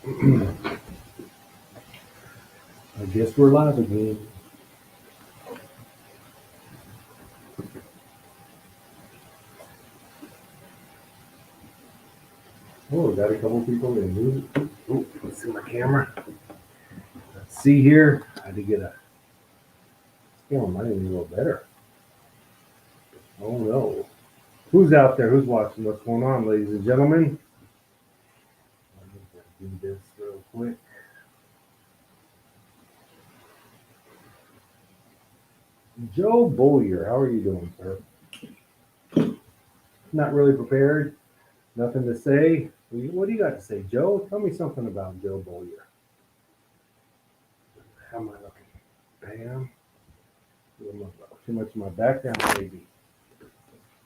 I guess we're live again. Oh, got a couple people in. Oh, let's see my camera. Let's see here. I had to get a scale on mine a little better. Oh no. Who's out there? Who's watching? What's going on, ladies and gentlemen? Let me just do this real quick. Joe Bowyer, how are you doing, sir? Not really prepared. Nothing to say. What do you got to say, Joe? Tell me something about Joe Bowyer. How am I looking? Bam. Too much of my background, maybe.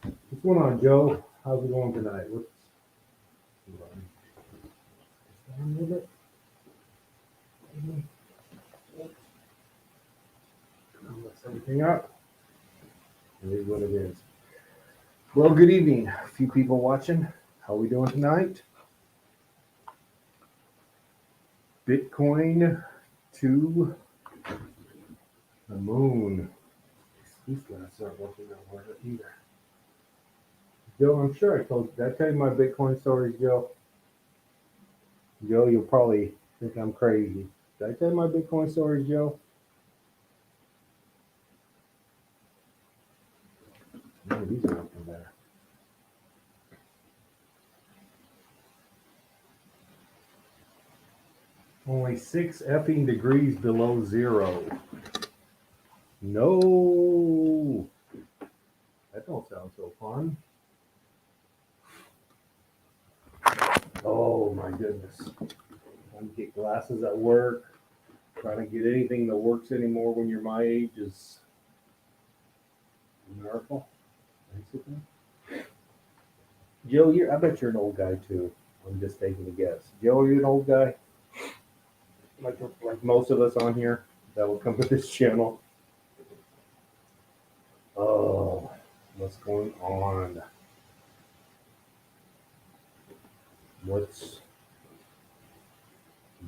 What's going on, Joe? How's it going tonight? What's a little bit? Mess everything up. It is what it is. Well, good evening. A few people watching. How are we doing tonight? Bitcoin to the moon. These guys aren't working that hard either. Joe, I'm sure I told you. Did I tell you my Bitcoin stories, Joe? Joe, you'll probably think I'm crazy. Did I tell you my Bitcoin stories, Joe? No, these are working better. Only 6 effing degrees below zero. No, that don't sound so fun. Oh my goodness. Trying to get glasses at work, trying to get anything that works anymore when you're my age is a miracle, basically. Joe, I bet you're an old guy too. I'm just taking a guess. Joe, are you an old guy? Like most of us on here that will come to this channel. Oh, what's going on? What's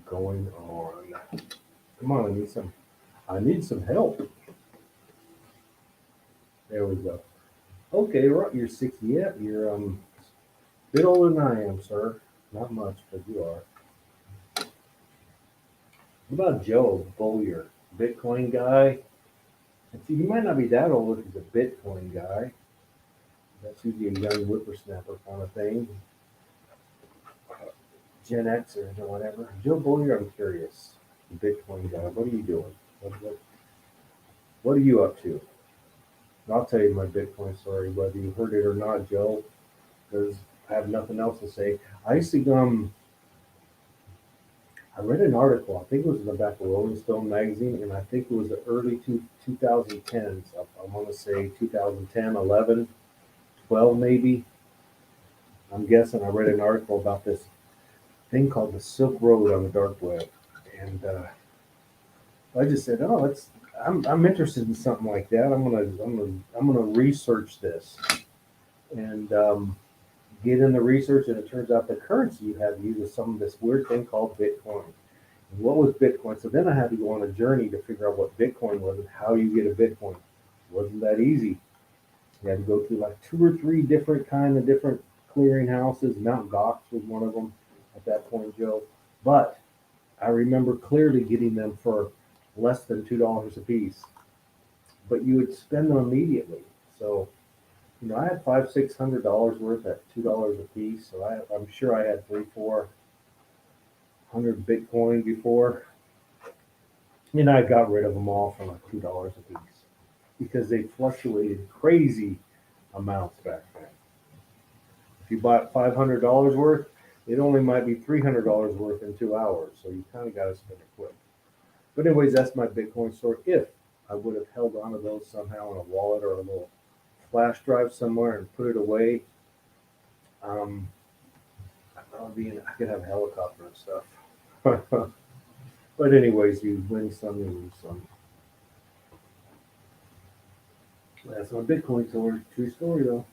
going on? Come on, I need some help. There we go. Okay, right, you're 60. Yeah, you're a bit older than I am, sir. Not much, but you are. What about Joe Bowyer, Bitcoin guy? And see, he might not be that old if he's a Bitcoin guy. That's usually a young whippersnapper kind of thing. Gen Xers or whatever. Joe Bowyer, I'm curious. Bitcoin guy, what are you doing? What are you up to? And I'll tell you my Bitcoin story, whether you heard it or not, Joe, because I have nothing else to say. I used to I read an article, I think it was in the back of Rolling Stone magazine, and I think it was the early 2010s. I want to say 2010, 11, 12 maybe. I'm guessing I read an article about this thing called the Silk Road on the dark web. And I just said, "Oh, I'm interested in something like that. I'm gonna research this and get in the research." And it turns out the currency you have uses some of this weird thing called Bitcoin. And what was Bitcoin? So then I had to go on a journey to figure out what Bitcoin was and how you get a Bitcoin. It wasn't that easy. You had to go through like 2 or 3 different clearing houses. Mount Gox was one of them at that point, Joe. But I remember clearly getting them for less than $2 a piece. But you would spend them immediately. So I had $500-600 worth at $2 a piece. So I'm sure I had 300-400 Bitcoin before. And I got rid of them all for like $2 a piece because they fluctuated crazy amounts back then. If you bought $500 worth, it only might be $300 worth in 2 hours. So you kind of got to spend it quick. But anyways, that's my Bitcoin story. If I would have held on to those somehow in a wallet or a little flash drive somewhere and put it away, I could have a helicopter and stuff. But anyways, you win some, you lose some. That's my Bitcoin story. True story though.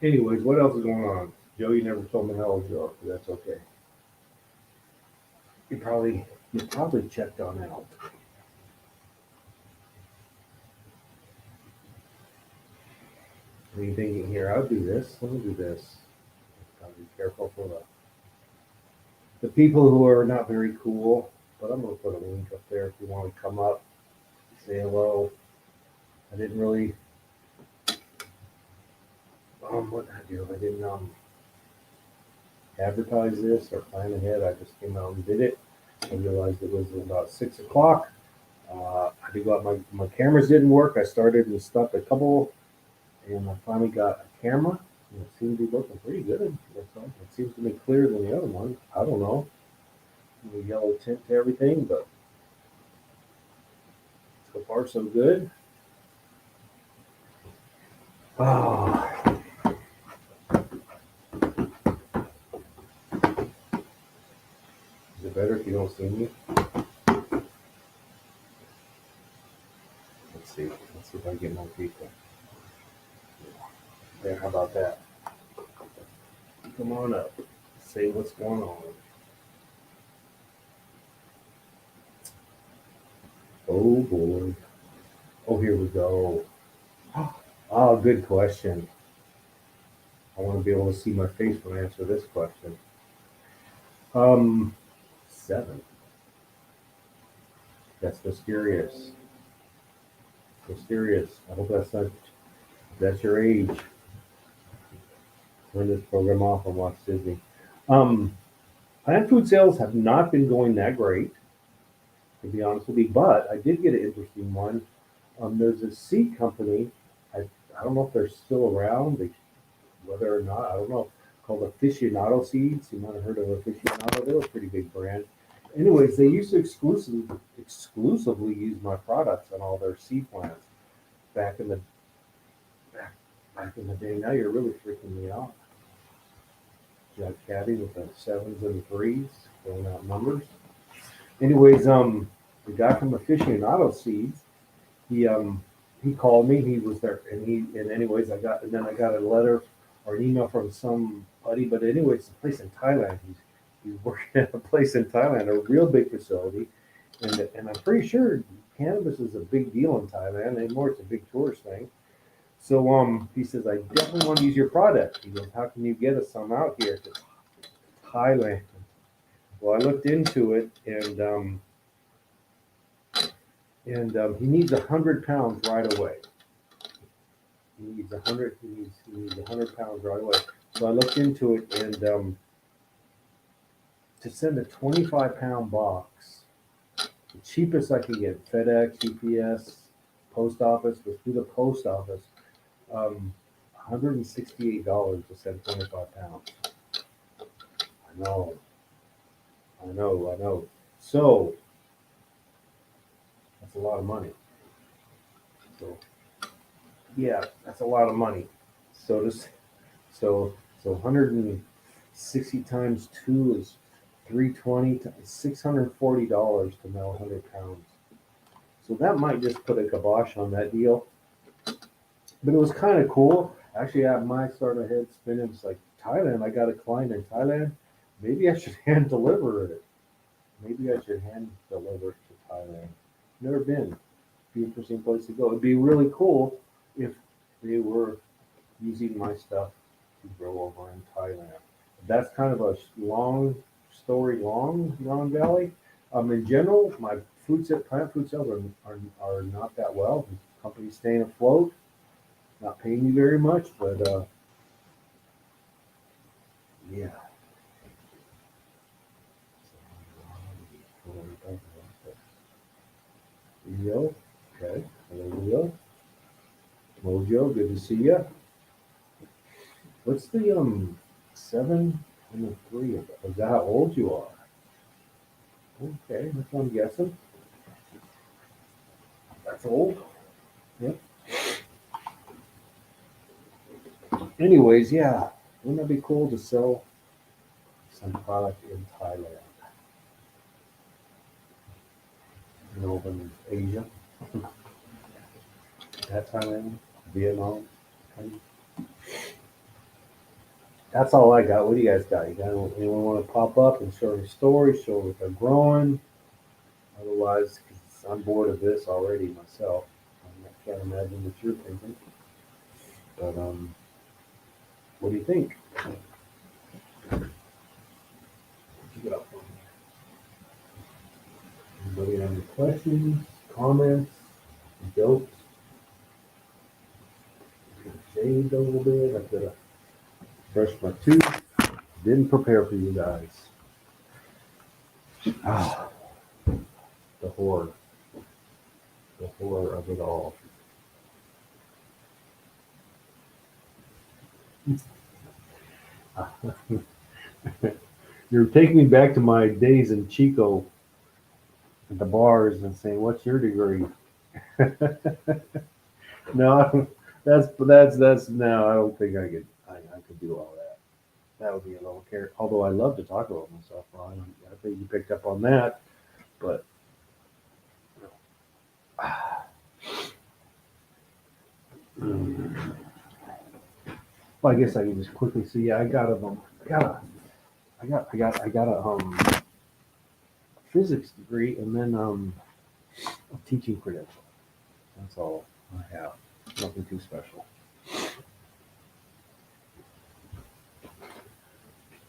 Anyways, what else is going on? Joe, you never told me how old you are, but that's okay. You probably you probably checked on out. What are you thinking here? I'll do this. Let me do this. Gotta be careful for the people who are not very cool. But I'm gonna put a link up there if you want to come up, say hello. I didn't really what did I do? I didn't advertise this or plan ahead. I just came out and did it. I realized it was about 6 o'clock. I did go out. My cameras didn't work. I started and stuck a couple, and I finally got a camera. And it seemed to be working pretty good. It seems to be clearer than the other one. I don't know. The yellow tint to everything, but so far so good. Oh, is it better if you don't see me? Let's see. Let's see if I can get more people. There, how about that? Come on up. Say what's going on. Oh boy. Oh, here we go. Oh, good question. I want to be able to see my face when I answer this question. Um, 7. That's mysterious. Mysterious. I hope that's not. That's your age. Turn this program off and watch Disney. Um, Plant food sales have not been going that great, to be honest with you. But I did get an interesting one. There's a seed company. I don't know if they're still around. Whether or not I don't know. Called Aficionado Seeds. You might have heard of Aficionado. They're a pretty big brand. Anyways, they used to exclusively use my products on all their seed plants back in the back, back in the day. Now you're really freaking me out. Jack Caddy with the sevens and threes, throwing out numbers. Anyways, the guy from Aficionado Seeds, he he called me. He was there, and anyways, I got a letter or an email from somebody. But anyways, it's a place in Thailand. He's working at a place in Thailand, a real big facility, and I'm pretty sure cannabis is a big deal in Thailand anymore. It's a big tourist thing. So he says I definitely want to use your product. He goes, how can you get us some out here to Thailand? Well, I looked into it, and he needs 100 pounds right away. He needs 100 pounds right away. So I looked into it, and to send a 25-pound box, the cheapest I could get, FedEx, UPS, post office, was through the post office, $168 to send 25 pounds. I know, I know. So that's a lot of money. So yeah, that's a lot of money. So this, so 160 times two is 320, $640 to mail 100 pounds. So that might just put a kibosh on that deal. But it was kind of cool. Actually, I might start my head spinning. It's like Thailand. I got a client in Thailand. Maybe I should hand deliver it. Maybe I should hand deliver it to Thailand. Never been. Be an interesting place to go. It'd be really cool if they were using my stuff to grow over in Thailand. That's kind of a long story, long Valley. In general, my plant food sales are not that well. The company's staying afloat, not paying me very much, but yeah. Leo, okay. Hello, Leo. Mojo, good to see you. What's the 7 and the 3 of it? Is that how old you are? Okay, that's what I'm guessing. That's old. Yep. Anyways, yeah. Wouldn't that be cool to sell some product in Thailand? Over in Asia? That Thailand? Vietnam? That's all I got. What do you guys got? You got anyone want to pop up and share a story, show what they're growing? Otherwise, 'cause I'm bored of this already myself. I can't imagine what you're thinking. But what do you think? What you got for me? Anybody have any questions, comments, jokes? Shaved a little bit. I could have brushed my tooth. Didn't prepare for you guys. Ah, the horror, the horror of it all. You're taking me back to my days in Chico at the bars and saying, "What's your degree?" No, that's no. I don't think I could do all that. That would be a little care. Although I love to talk about myself, Ron. I think you picked up on that. But well, I guess I can just quickly see. Yeah, I got a physics degree and then a teaching credential. That's all I have. Nothing too special.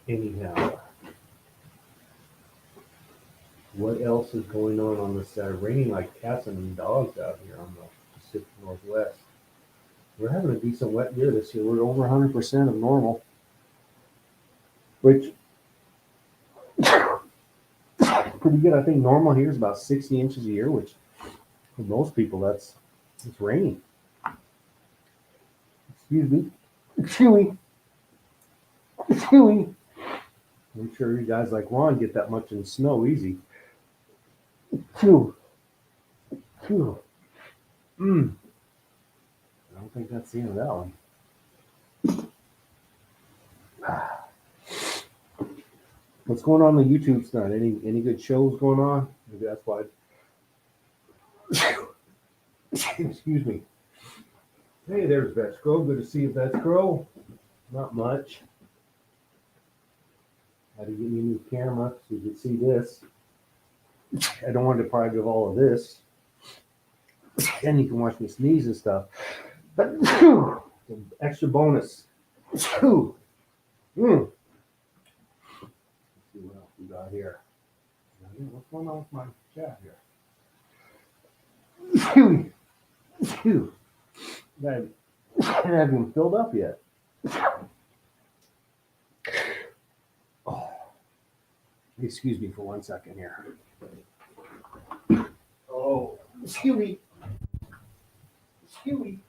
Anyhow, what else is going on this side? Raining like cats and dogs out here on the Pacific Northwest. We're having a decent wet year this year. We're over 100% of normal, which pretty good. I think normal here is about 60 inches a year, which for most people that's it's raining. Excuse me. Chewy. Chewy. I'm sure you guys like Ron get that much in snow easy. Chew. Chew. Mm. I don't think that's the end of that one. What's going on the YouTube tonight? Any good shows going on? Maybe that's why. Excuse me. Hey, there's Vets Grow. Good to see you, Vets Grow. Not much. Had to get me a new camera so you can see this. I don't want to deprive you of all of this. And you can watch me sneeze and stuff. But extra bonus. Mm. Let's see what else we got here. What's going on with my chat here? That hasn't even filled up yet. Oh, excuse me for 1 second here. Oh, excuse me. Excuse me.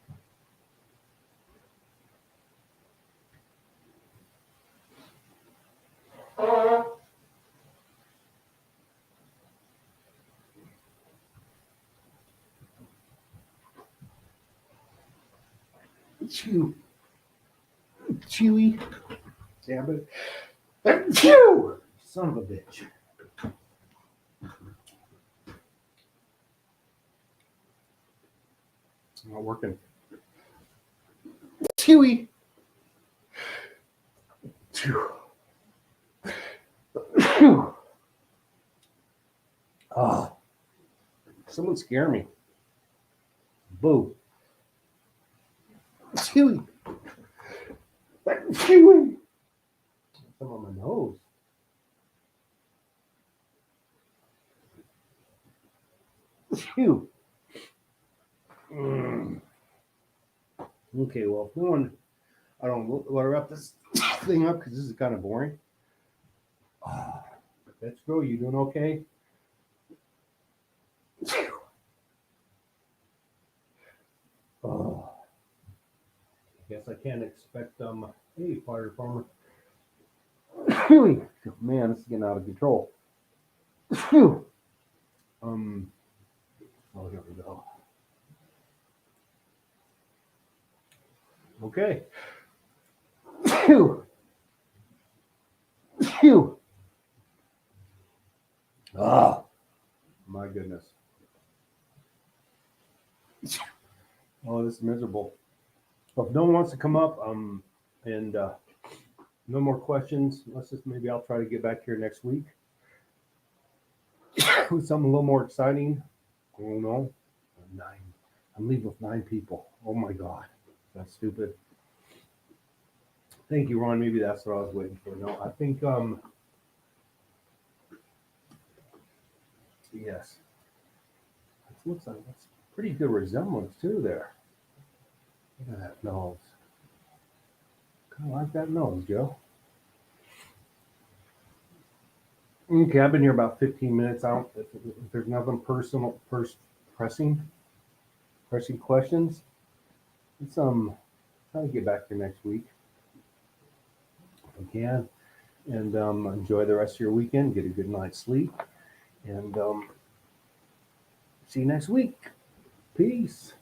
Chew. Chewy. Damn it. Chew! Son of a bitch. Not working. Chewy. Chew. Chew. Oh, someone scare me. Boo. Chewy. Chewy. Some on my nose. Chew. Mm. Okay, well, if no one, I don't want to wrap this thing up because this is kind of boring. Oh, let's go. You doing okay? Oh, I guess I can't expect hey, fire farmer. Man, this is getting out of control. Oh, here we go. Okay. Ah, my goodness. Oh, this is miserable. Well, if no one wants to come up, and No more questions. Let's just maybe I'll try to get back here next week with something a little more exciting. I don't know. Nine. I'm leaving with 9 people. Oh my God. That's stupid. Thank you, Ron. Maybe that's what I was waiting for. No, I think yes. It looks like that's pretty good resemblance too there. Look at that nose. Kind of like that nose, Joe. Okay, I've been here about 15 minutes. I don't, if there's nothing personal, pressing, pressing questions, let's try to get back here next week if we can, and enjoy the rest of your weekend. Get a good night's sleep, and see you next week. Peace.